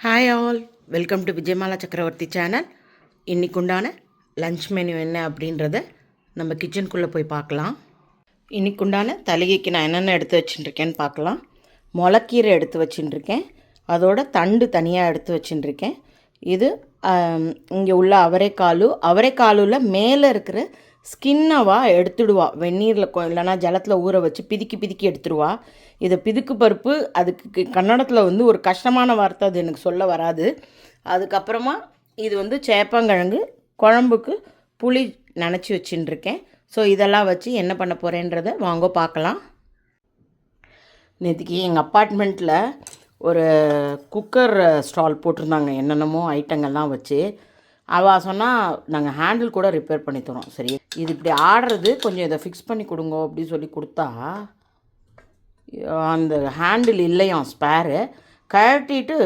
Hi all, welcome to Vijayamala சக்கரவர்த்தி channel. இன்றைக்கு உண்டான லன்ச் மெனு என்ன அப்படின்றத நம்ம கிச்சனுக்குள்ளே போய் பார்க்கலாம். இன்றைக்கு உண்டான தலிகைக்கு நான் என்னென்ன எடுத்து வச்சுட்டுருக்கேன்னு பார்க்கலாம். முளைக்கீரை எடுத்து வச்சுட்டுருக்கேன், அதோட தண்டு தனியாக எடுத்து வச்சுட்டுருக்கேன். இது இங்கே உள்ள அவரைக்காலில் மேலே இருக்கிற ஸ்கின்னவா எடுத்துடுவா, வெந்நீரில் இல்லைனா ஜலத்தில் ஊற வச்சு பிதுக்கி எடுத்துடுவா. இதை பிதுக்கு பருப்பு, அதுக்கு கன்னடத்தில் ஒரு கஷ்டமான வார்த்தை, அது எனக்கு சொல்ல வராது. அதுக்கப்புறமா இது சேப்பங்கிழங்கு குழம்புக்கு புளி நனைச்சி வச்சுட்டுருக்கேன். ஸோ இதெல்லாம் வச்சு என்ன பண்ண போகிறேன்றதை வாங்க பார்க்கலாம். நேற்றுக்கு எங்கள் அப்பார்ட்மெண்ட்டில் ஒரு குக்கர் ஸ்டால் போட்டிருந்தாங்க, என்னென்னமோ ஐட்டங்கள்லாம் வச்சு. அவள் சொன்னால் நாங்கள் ஹேண்டில் கூட ரிப்பேர் பண்ணி தரோம். சரி, இது இப்படி ஆடுறது, கொஞ்சம் இதை ஃபிக்ஸ் பண்ணி கொடுங்க அப்படின்னு சொல்லி கொடுத்தா, அந்த ஹேண்டில் இல்லையாம், ஸ்பேரு கழட்டிட்டு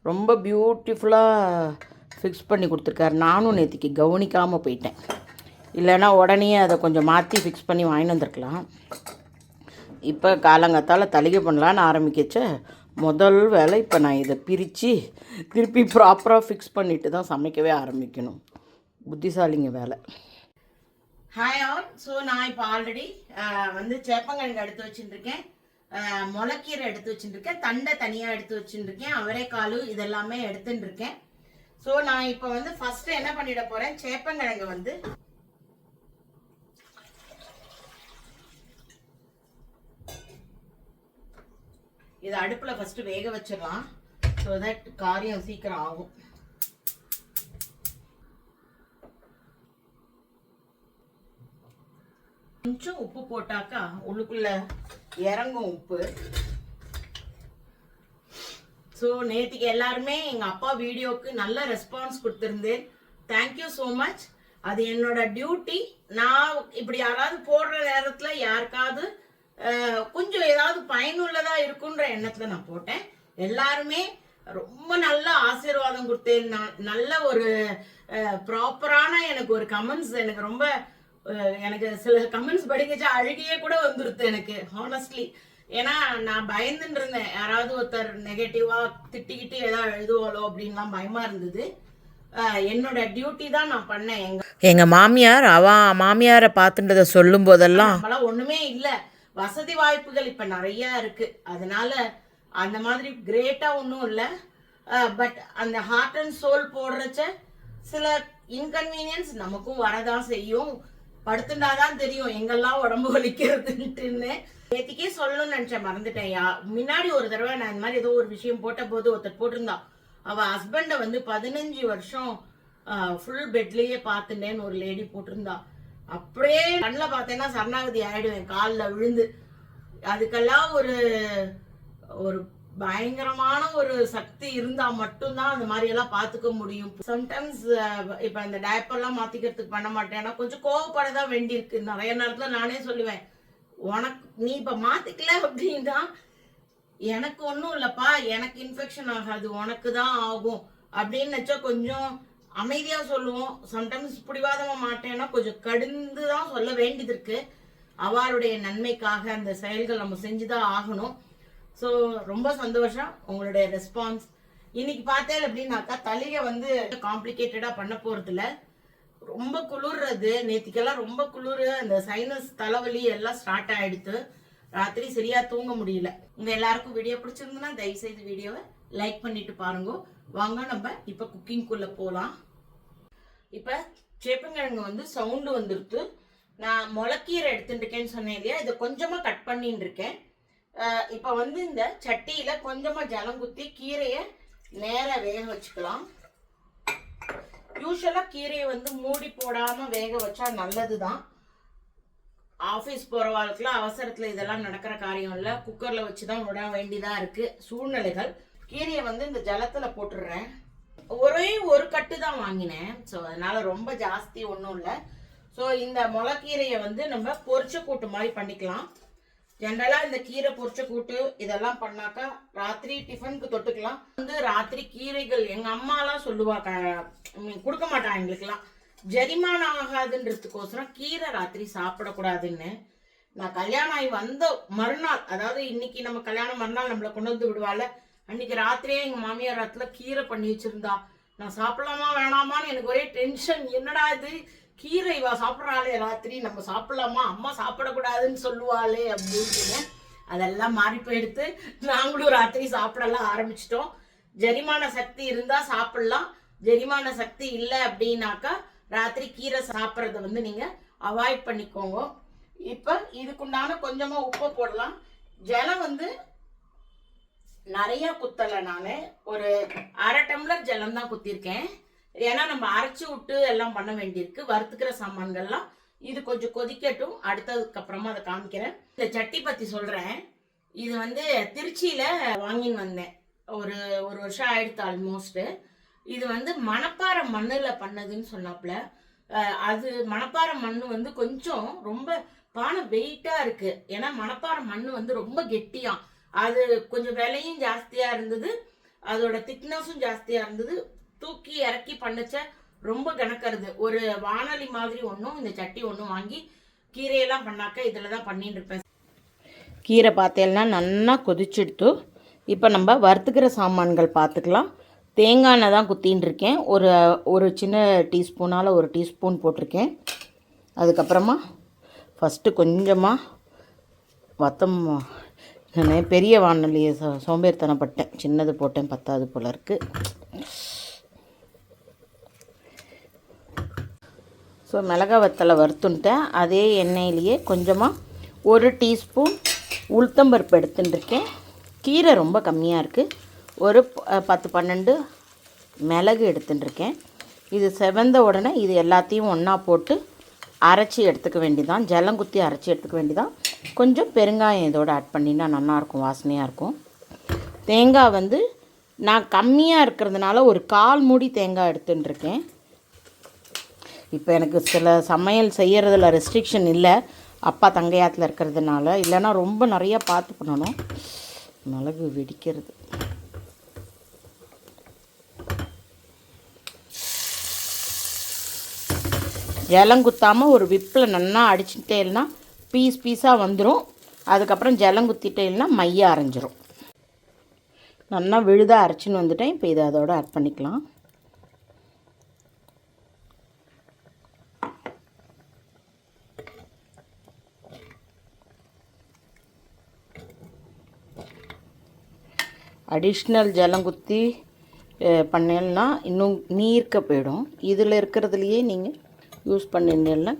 ரொம்ப பியூட்டிஃபுல்லாக ஃபிக்ஸ் பண்ணி கொடுத்துருக்காரு. நானும் நேற்றுக்கு கவனிக்காமல் போயிட்டேன், இல்லைன்னா உடனே அதை கொஞ்சம் மாற்றி ஃபிக்ஸ் பண்ணி வாங்கிட்டு வந்திருக்கலாம். இப்போ காலங்காத்தால் தலிகை பண்ணலான்னு ஆரம்பிக்கச்ச முதல் வேலை இப்போ நான் இதை பிரித்து திருப்பி ப்ராப்பராக ஃபிக்ஸ் பண்ணிவிட்டு தான் சமைக்கவே ஆரம்பிக்கணும். புத்திசாலிங்க வேலை. Hi all. ஸோ நான் இப்போ ஆல்ரெடி சேப்பங்கிழங்கு எடுத்து வச்சுட்டுருக்கேன், முளைக்கீரை எடுத்து வச்சுட்டுருக்கேன், தண்டை தனியாக எடுத்து வச்சுட்டுருக்கேன், அவரைக்கால் இதெல்லாமே எடுத்துட்டுருக்கேன். ஸோ நான் இப்போ ஃபஸ்ட்டு என்ன பண்ணிட போகிறேன், சேப்பங்கிழங்கு இதை அடுப்பில் ஃபஸ்ட்டு வேக வச்சிடலாம். ஸோ தட் காரியம் சீக்கிரம் ஆகும். கொஞ்சம் உப்பு போட்டாக்கா உள்ளுக்குள்ள இறங்கும் உப்பு. ஸோ நேற்றுக்கு எல்லாருமே எங்கள் அப்பா வீடியோவுக்கு நல்ல ரெஸ்பான்ஸ் கொடுத்துருந்தேன். Thank you so much. அது என்னோட டியூட்டி. நான் இப்படி யாராவது போடுற நேரத்தில் யாருக்காவது கொஞ்சம் ஏதாவது பயனுள்ளதாக இருக்குன்ற எண்ணத்தில் நான் போட்டேன். எல்லாருமே ரொம்ப நல்ல ஆசீர்வாதம் கொடுத்தேன். நல்ல ஒரு ப்ராப்பரான எனக்கு ஒரு கமெண்ட்ஸ், எனக்கு ரொம்ப எனக்கு சில கமெண்ட்ஸ் படிக்கச்சா அழுகியே கூட வந்துருது எனக்கு, ஹானஸ்ட்லி. ஏன்னா நான் பயந்துட்டு இருந்தேன், யாராவது ஒருத்தர் நெகட்டிவாக திட்டிக்கிட்டு ஏதாவது எழுதுவாளோ அப்படின்லாம் பயமாக இருந்தது. என்னோட டியூட்டி தான் நான் பண்ணேன். எங்கள் மாமியாரை பார்த்துன்றதை சொல்லும் போதெல்லாம் நம்மளாம் ஒன்றுமே இல்லை, வசதி வாய்ப்புகள் இப்போ நிறைய இருக்கு, அதனால அந்த மாதிரி கிரேட்டா ஒன்றும் இல்லை. பட் அந்த ஹார்ட் அண்ட் சோல் போடுறச்ச சில இன்கன்வீனியன்ஸ் நமக்கும் வரதான் செய்யும். படுத்துட்டாதான் தெரியும் எங்கெல்லாம் உடம்பு வலிக்கிறதுன்ட்டுன்னு. நேற்றுக்கே சொல்லணும்னு நினைச்சேன், மறந்துட்டேன். முன்னாடி ஒரு தடவை நான் இந்த மாதிரி ஏதோ ஒரு விஷயம் போட்ட போது ஒருத்தர் போட்டிருந்தா, அவ ஹஸ்பண்டை 15 வருஷம் ஃபுல் பெட்லயே பார்த்துட்டேன்னு ஒரு லேடி போட்டிருந்தா. அப்படியே கண்ணில் பார்த்தேன்னா சரணாகதி ஆயிடுவேன், காலில் விழுந்து. அதுக்கெல்லாம் ஒரு ஒரு பயங்கரமான ஒரு சக்தி இருந்தா மட்டும்தான் அந்த மாதிரி எல்லாம் பாத்துக்க முடியும். சம்டைம்ஸ் இப்ப இந்த டயப்பர்லாம் மாத்திக்கிறதுக்கு பண்ண மாட்டேன், கொஞ்சம் கோவப்படதான் வேண்டியிருக்கு. நிறைய நேரத்துல நானே சொல்லுவேன், உனக்கு நீ இப்ப மாத்திக்கல அப்படின்னா எனக்கு ஒன்றும் இல்லப்பா, எனக்கு இன்ஃபெக்ஷன் ஆகாது, உனக்கு தான் ஆகும் அப்படின்னு நினைச்சா கொஞ்சம் அமைதியா சொல்லுவோம். சம்டைம்ஸ் பிடிவாதமா மாட்டேன்னா கொஞ்சம் கடிந்து தான் சொல்ல வேண்டியது இருக்கு. அவளுடைய நன்மைக்காக அந்த செயல்கள் நம்ம செஞ்சுதான் ஆகணும். ஸோ ரொம்ப சந்தோஷம் உங்களுடைய ரெஸ்பான்ஸ். இன்னைக்கு பார்த்தேன் அப்படின்னாக்கா தலிகை காம்ப்ளிகேட்டடா பண்ண போறதுல ரொம்ப குளிர்றது. நேற்றுக்கெல்லாம் ரொம்ப குளிர், அந்த சைனஸ் தலைவலி எல்லாம் ஸ்டார்ட் ஆயிடுத்து. ராத்திரி சரியா தூங்க முடியல. உங்க எல்லாருக்கும் வீடியோ பிடிச்சிருந்ததுன்னா தயவு செய்து வீடியோவை லைக் பண்ணிட்டு பாருங்க. வாங்க நம்ம இப்ப குக்கிங்குள்ள போலாம். இப்ப சேப்பங்கிழங்கு சவுண்டு வந்துருத்து. நான் முளைக்கீரை எடுத்துட்டு இருக்கேன்னு சொன்னேன் இல்லையா, இதை கொஞ்சமா கட் பண்ணிட்டு இருக்கேன். இப்ப இந்த சட்டியில கொஞ்சமா ஜலம் குத்தி கீரையை நேர வேக வச்சுக்கலாம். யூஸ்வலா கீரையை மூடி போடாம வேக வச்சா நல்லதுதான். ஆஃபீஸ் போற வாழ்க்கைலாம் அவசரத்துல இதெல்லாம் நடக்கிற காரியம் இல்லை, குக்கர்ல வச்சுதான் விட வேண்டியதா இருக்கு சூழ்நிலைகள். கீரையை இந்த ஜலத்துல போட்டுடுறேன். ஒரே ஒரு கட்டு தான் வாங்கினேன், ஸோ அதனால ரொம்ப ஜாஸ்தி ஒன்றும் இல்லை. ஸோ இந்த முளைக்கீரையை நம்ம பொரிச்ச கூட்டு மாதிரி பண்ணிக்கலாம். ஜென்ரலா இந்த கீரை பொரிச்ச கூட்டு இதெல்லாம் பண்ணாக்கா ராத்திரி டிஃபனுக்கு தொட்டுக்கலாம். ராத்திரி கீரைகள் எங்க அம்மாலாம் சொல்லுவா, கொடுக்க மாட்டான் எங்களுக்கெல்லாம், ஜெரிமானம் ஆகாதுன்றதுக்கோசரம் கீரை ராத்திரி சாப்பிடக்கூடாதுன்னு. நான் கல்யாணம் ஆகி வந்த மறுநாள், அதாவது இன்னைக்கு நம்ம கல்யாணம் மறுநாள் நம்மளை கொண்டு விடுவாள், அன்றைக்கி ராத்திரியே எங்கள் மாமியார் ராத்தில் கீரை பண்ணி வச்சுருந்தா. நான் சாப்பிட்லாமா வேணாமான்னு எனக்கு ஒரே டென்ஷன். என்னடா இது கீரை இவா சாப்பிட்றாளே ராத்திரி, நம்ம சாப்பிட்லாமா, அம்மா சாப்பிடக்கூடாதுன்னு சொல்லுவாளே அப்படின்னு. அதெல்லாம் மாறி போயிடுத்து. நாங்களும் ராத்திரி சாப்பிடலாம் ஆரம்பிச்சிட்டோம். ஜெரிமான சக்தி இருந்தால் சாப்பிட்லாம், ஜெரிமான சக்தி இல்லை அப்படின்னாக்கா ராத்திரி கீரை சாப்பிட்றத வந்து நீங்கள் அவாய்ட் பண்ணிக்கோங்க. இப்போ இதுக்குண்டான கொஞ்சமாக உப்பு போடலாம். ஜலம் வந்து நிறைய குத்தலை, நான் ஒரு 1/2 டம்ளர் ஜலம் தான் குத்திருக்கேன். ஏன்னா நம்ம அரைச்சி விட்டு எல்லாம் பண்ண வேண்டியிருக்கு. வறுத்துக்கிற சாமான்கள்லாம் இது கொஞ்சம் கொதிக்கட்டும், அடுத்ததுக்கு அப்புறமா அதை காமிக்கிறேன். இந்த சட்டி பற்றி சொல்கிறேன். இது வந்து திருச்சியில் வாங்கின்னு வந்தேன், ஒரு வருஷம் ஆயிடுத்து ஆல்மோஸ்ட்டு. இது வந்து மணப்பாறை மண்ணில் பண்ணதுன்னு சொன்னாப்புல. அது மணப்பாறை மண் வந்து கொஞ்சம் ரொம்ப பானை வெயிட்டாக இருக்குது. ஏன்னா மணப்பாறை மண் வந்து ரொம்ப கெட்டியாம். அது கொஞ்சம் விலையும் ஜாஸ்தியாக இருந்தது, அதோட திக்னஸும் ஜாஸ்தியாக இருந்தது. தூக்கி இறக்கி பண்ணச்ச ரொம்ப கணக்கருது. ஒரு வானொலி மாதிரி ஒன்றும் இந்த சட்டி ஒன்றும் வாங்கி கீரையெல்லாம் பண்ணாக்க இதில் தான் பண்ணிட்டு இருப்பேன். கீரை பார்த்தேன்னா நல்லா கொதிச்சுடுத்து. இப்போ நம்ம வறுத்துக்கிற சாமான்கள் பார்த்துக்கலாம். தேங்காய் எண்ணெய் தான் குத்தின்னு இருக்கேன். ஒரு சின்ன டீஸ்பூனால் 1 டீஸ்பூன் போட்டிருக்கேன். அதுக்கப்புறமா ஃபஸ்ட்டு கொஞ்சமாக வத்தம், நான் பெரிய வானொலியை சோம்பேறித்தனப்பட்டேன், சின்னது போட்டேன், பத்தாது போல இருக்குது. ஸோ மிளகாய் வத்தலை வறுத்துன்ட்டேன். அதே எண்ணெயிலேயே கொஞ்சமாக 1 டீஸ்பூன் உளுத்தம்பருப்பு எடுத்துட்டுருக்கேன். கீரை ரொம்ப கம்மியாக இருக்குது. ஒரு 10-12 மிளகு எடுத்துட்டுருக்கேன். இது செவந்த உடனே இது எல்லாத்தையும் ஒன்றா போட்டு அரைச்சி எடுத்துக்க வேண்டியதான், ஜலம் குத்தி அரைச்சி எடுத்துக்க வேண்டியதான். கொஞ்சம் பெருங்காயம் இதோடு ஆட் பண்ணினா நல்லாயிருக்கும், வாசனையாக இருக்கும். தேங்காய் வந்து நான் கம்மியாக இருக்கிறதுனால ஒரு 1/4 மூடி தேங்காய் எடுத்துட்டுருக்கேன். இப்போ எனக்கு சில சமையல் செய்கிறதுல ரெஸ்ட்ரிக்ஷன் இல்லை, அப்பா தங்கையாத்தில் இருக்கிறதுனால. இல்லைன்னா ரொம்ப நிறையா பார்த்து பண்ணணும், மிளகு வெடிக்கிறது. ஜலம் குத்தாமல் ஒரு விப்பில் நல்லா அடிச்சுட்டேன்னா பீஸாக வந்துடும். அதுக்கப்புறம் ஜலம் குத்திட்டேன்னா மையாக அரைஞ்சிரும். நல்லா விழுதாக அரைச்சின்னு வந்துட்டேன். இப்போ இதை அதோடு ஆட் பண்ணிக்கலாம். அடிஷ்னல் ஜலம் குத்தி பண்ணேன்னா இன்னும் நீர்க்க போயிடும். இதில் இருக்கிறதுலையே நீங்கள் யூஸ் பண்ணிருந்தேன்னா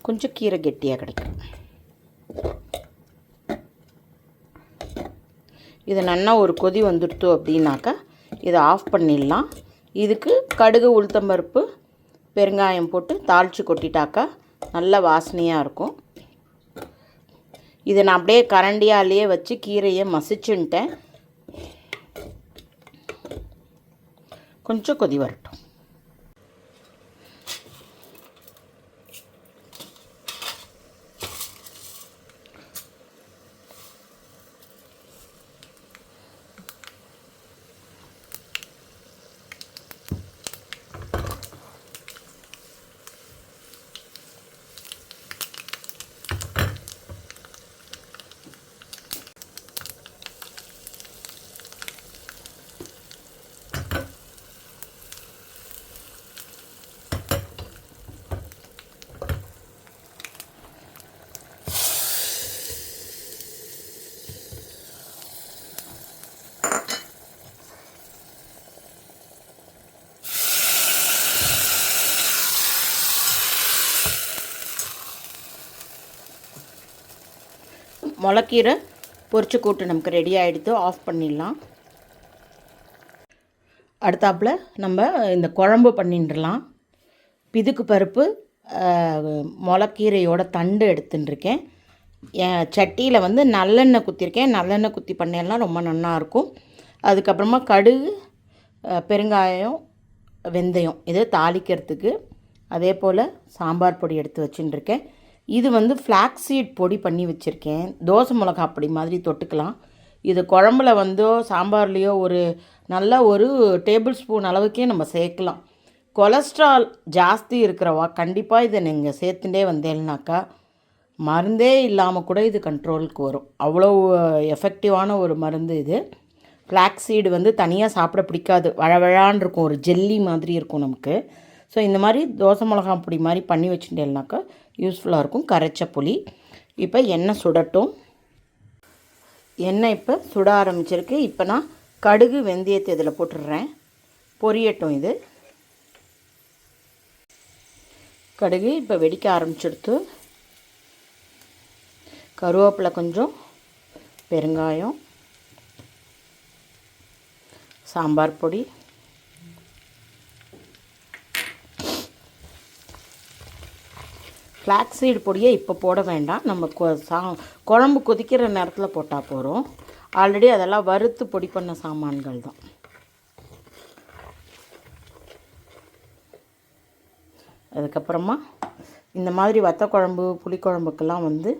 கொஞ்சம் கீரை கெட்டியாக கிடைக்கும். இது நல்லா ஒரு கொதி வந்துடுத்து அப்படின்னாக்கா இதை ஆஃப் பண்ணிடலாம். இதுக்கு கடுகு, உளுத்தம்பருப்பு, பெருங்காயம் போட்டு தாளித்து கொட்டிட்டாக்கா நல்ல வாசனையாக இருக்கும். இதை நான் அப்படியே கரண்டியாலேயே வச்சு கீரையை மசிச்சுன்ட்டேன். கொஞ்சம் கொதி வரட்டும். முளைக்கீரை பொரிச்சு கூட்டு நமக்கு ரெடி ஆகிடுது. ஆஃப் பண்ணிடலாம். அடுத்தாப்பில் நம்ம இந்த குழம்பு பண்ணிடலாம். பிதுக்கு பருப்பு, முளைக்கீரையோட தண்டு எடுத்துட்டுருக்கேன். என் சட்டியில் வந்து நல்லெண்ணெய் குத்திருக்கேன். நல்லெண்ணெய் குத்தி பண்ணேன்னா ரொம்ப நல்லாயிருக்கும். அதுக்கப்புறமா கடுகு, பெருங்காயம், வெந்தயம் இது தாளிக்கிறதுக்கு. அதே போல் சாம்பார் பொடி எடுத்து வச்சுட்டுருக்கேன். இது வந்து ஃப்ளாக்ஸீட் பொடி பண்ணி வச்சுருக்கேன். தோசை மிளகா பொடி மாதிரி தொட்டுக்கலாம். இது குழம்புல வந்தோ சாம்பார்லேயோ ஒரு நல்ல ஒரு டேபிள் ஸ்பூன் அளவுக்கே நம்ம சேர்க்கலாம். கொலஸ்ட்ரால் ஜாஸ்தி இருக்கிறவா கண்டிப்பாக இதை நீங்கள் சேர்த்துட்டே வந்தேன்னாக்கா மருந்தே இல்லாமல் கூட இது கண்ட்ரோலுக்கு வரும். அவ்வளோ எஃபெக்டிவான ஒரு மருந்து இது. ஃப்ளாக்ஸ் சீடு வந்து தனியாக சாப்பிட பிடிக்காது, வழவழான்னு இருக்கும், ஒரு ஜெல்லி மாதிரி இருக்கும் நமக்கு. ஸோ இந்த மாதிரி தோசை மிளகா பொடி மாதிரி பண்ணி வச்சுட்டேன்னாக்கா யூஸ்ஃபுல்லாக இருக்கும். கரைச்ச புளி. இப்போ எண்ணெய் சுடட்டும். எண்ணெய் இப்போ சுட ஆரம்பிச்சிருக்கு. இப்போ நான் கடுகு வெந்தயத்தை இதில் போட்டுடுறேன். பொரியட்டும். இது கடுகு இப்போ வெடிக்க ஆரம்பிச்சிடுத்து. கருவேப்பிலை, கொஞ்சம் பெருங்காயம், சாம்பார் பொடி, ஃப்ளாக்ஸ் சீடு பொடியை இப்போ போட வேண்டாம், நம்ம குழம்பு கொதிக்கிற நேரத்தில் போட்டால் போகிறோம். ஆல்ரெடி அதெல்லாம் வறுத்து பொடி பண்ண சாமான்கள் தான். அதுக்கப்புறமா இந்த மாதிரி வத்த குழம்பு புளிக்குழம்புக்கெல்லாம் வந்து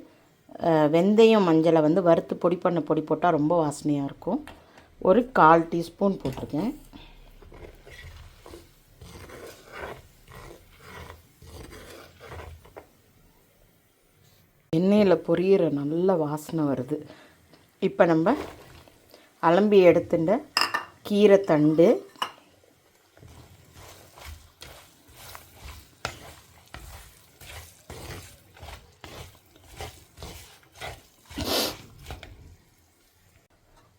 வெந்தயம் மஞ்சளை வந்து வறுத்து பொடி பண்ண பொடி போட்டால் ரொம்ப வாசனையாக இருக்கும். ஒரு 1/4 டீஸ்பூன் போட்டிருக்கேன். எண்ணெயில் பொரியிற நல்ல வாசனை வருது. இப்போ நம்ம அலம்பி எடுத்துட்ட கீரை தண்டு,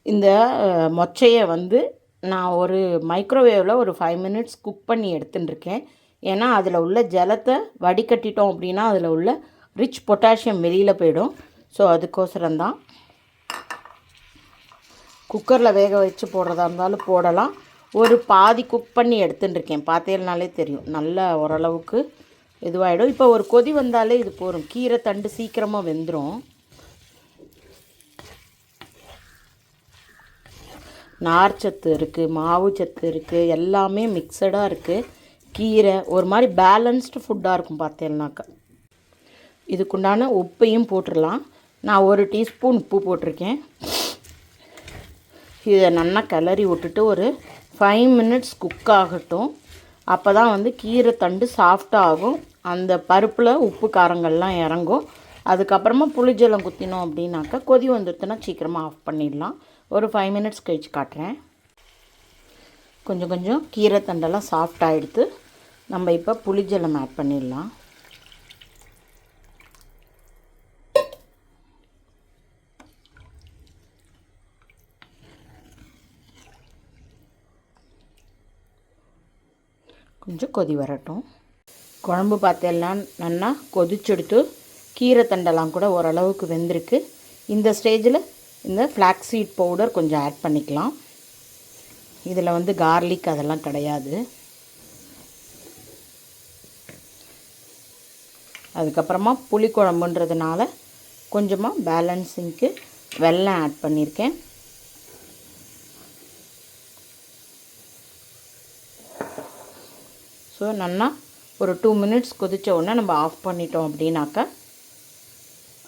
இந்த மொச்சையை வந்து நான் ஒரு மைக்ரோவேவில் ஒரு 5 மினிட்ஸ் குக் பண்ணி எடுத்துட்டுருக்கேன். ஏன்னா அதில் உள்ள ஜலத்தை வடிகட்டிட்டோம் அப்படின்னா அதில் உள்ள ரிச் பொட்டாசியம் வெளியில் போயிடும். ஸோ அதுக்கோசரம்தான். குக்கரில் வேக வச்சு போடுறதா இருந்தாலும் போடலாம். ஒரு பாதி குக் பண்ணி எடுத்துட்டுருக்கேன். பார்த்தேன்னாலே தெரியும், நல்ல ஓரளவுக்கு இதுவாகிடும். இப்போ ஒரு கொதி வந்தாலே இது போதும். கீரை தண்டு சீக்கிரமாக வெந்துடும். நார்ச்சத்து இருக்குது, மாவு சத்து இருக்குது, எல்லாமே மிக்சடாக இருக்குது. கீரை ஒரு மாதிரி பேலன்ஸ்டு ஃபுட்டாக இருக்கும் பார்த்தேன்னாக்கா. இதுக்குண்டான உப்பையும் போட்டுடலாம். நான் 1 டீஸ்பூன் உப்பு போட்டிருக்கேன். இதை நல்லா கிளறி விட்டுட்டு ஒரு 5 மினிட்ஸ் குக் ஆகட்டும். அப்போ தான் வந்து கீரை தண்டு சாஃப்டாக ஆகும், அந்த பருப்பில் உப்பு காரங்கள்லாம் இறங்கும். அதுக்கப்புறமா புளிஜலம் குத்தினோம் அப்படின்னாக்கா கொதி வந்துடுத்துன்னா சீக்கிரமாக ஆஃப் பண்ணிடலாம். ஒரு 5 மினிட்ஸ் கழிச்சு காட்டுறேன். கொஞ்சம் கொஞ்சம் கீரை தண்டெல்லாம் சாஃப்டாக எடுத்து நம்ம இப்போ புளிஜலம் ஆட் பண்ணிடலாம். கொஞ்சம் கொதி வரட்டும். குழம்பு பார்த்தெல்லாம் நல்லா கொதிச்செடுத்து கீரை தண்டெல்லாம் கூட ஓரளவுக்கு வெந்திருக்கு. இந்த ஸ்டேஜில் இந்த ஃப்ளாக்ஸ் சீட் பவுடர் கொஞ்சம் ஆட் பண்ணிக்கலாம். இதில் வந்து கார்லிக் அதெல்லாம் கிடையாது. அதுக்கப்புறமா புளி குழம்புன்றதுனால கொஞ்சமாக பேலன்ஸிங்க்கு வெல்லம் ஆட் பண்ணியிருக்கேன். ஸோ நல்லா ஒரு 2 மினிட்ஸ் கொதித்த உடனே நம்ம ஆஃப் பண்ணிட்டோம் அப்படின்னாக்கா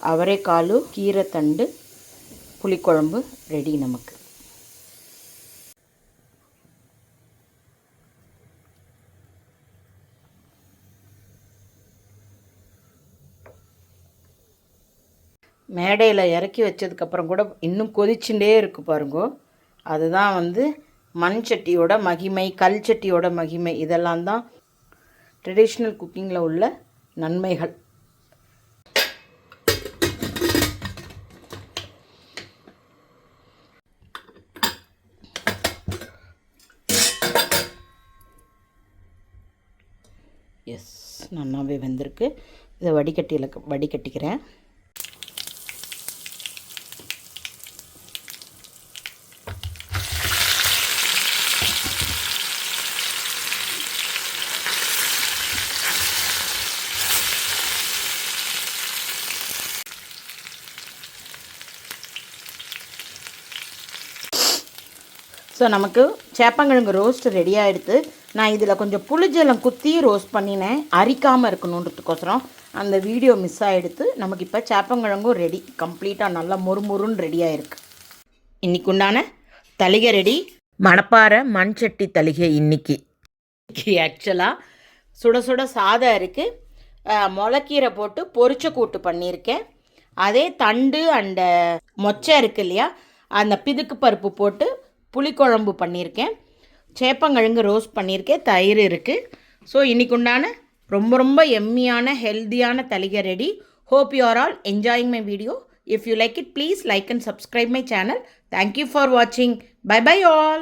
அவரைக்கால் கீரை தண்டு புளிக்குழம்பு ரெடி நமக்கு. மேடையில் இறக்கி வச்சதுக்கப்புறம் கூட இன்னும் கொதிச்சுட்டே இருக்கு பாருங்கோ. அதுதான் வந்து மண் சட்டியோட மகிமை, கல் சட்டியோட மகிமை. இதெல்லாம் தான் ட்ரெடிஷ்னல் குக்கிங்கில் உள்ள நன்மைகள். எஸ், நல்லாவே வெந்திருக்கு. இதை வடிகட்டிக்கிறேன். ஸோ நமக்கு சேப்பங்கிழங்கு ரோஸ்ட் ரெடி ஆகிடுது. நான் இதில் கொஞ்சம் புளிஜலம் குத்தி ரோஸ்ட் பண்ணினேன், அரிக்காமல் இருக்கணுன்றதுக்கோசரம். அந்த வீடியோ மிஸ் ஆகிடுது. நமக்கு இப்போ சேப்பங்கிழங்கும் ரெடி, கம்ப்ளீட்டாக நல்லா மொறுமொறுன்னு ரெடி ஆகிருக்கு. இன்றைக்கு உண்டான தளிகை ரெடி. மணப்பாறை மண் சட்டி தளிகை. இன்றைக்கி ஆக்சுவலாக சுட சுட சாதம் இருக்குது, முளைக்கீரை போட்டு பொரிச்ச கூட்டு பண்ணியிருக்கேன். அதே தண்டு அண்ட் மொச்சை இருக்குது இல்லையா, அந்த பிதுக்கு பருப்பு போட்டு புளிக்குழம்பு பண்ணியிருக்கேன், சேப்பங்கிழங்கு ரோஸ்ட் பண்ணியிருக்கேன், தயிர் இருக்குது. ஸோ இன்றைக்கு உண்டான ரொம்ப ரொம்ப எம்மியான ஹெல்த்தியான தளிகை ready. Hope you are all enjoying my video. If you like it, please like and subscribe my channel. Thank you for watching. Bye bye all.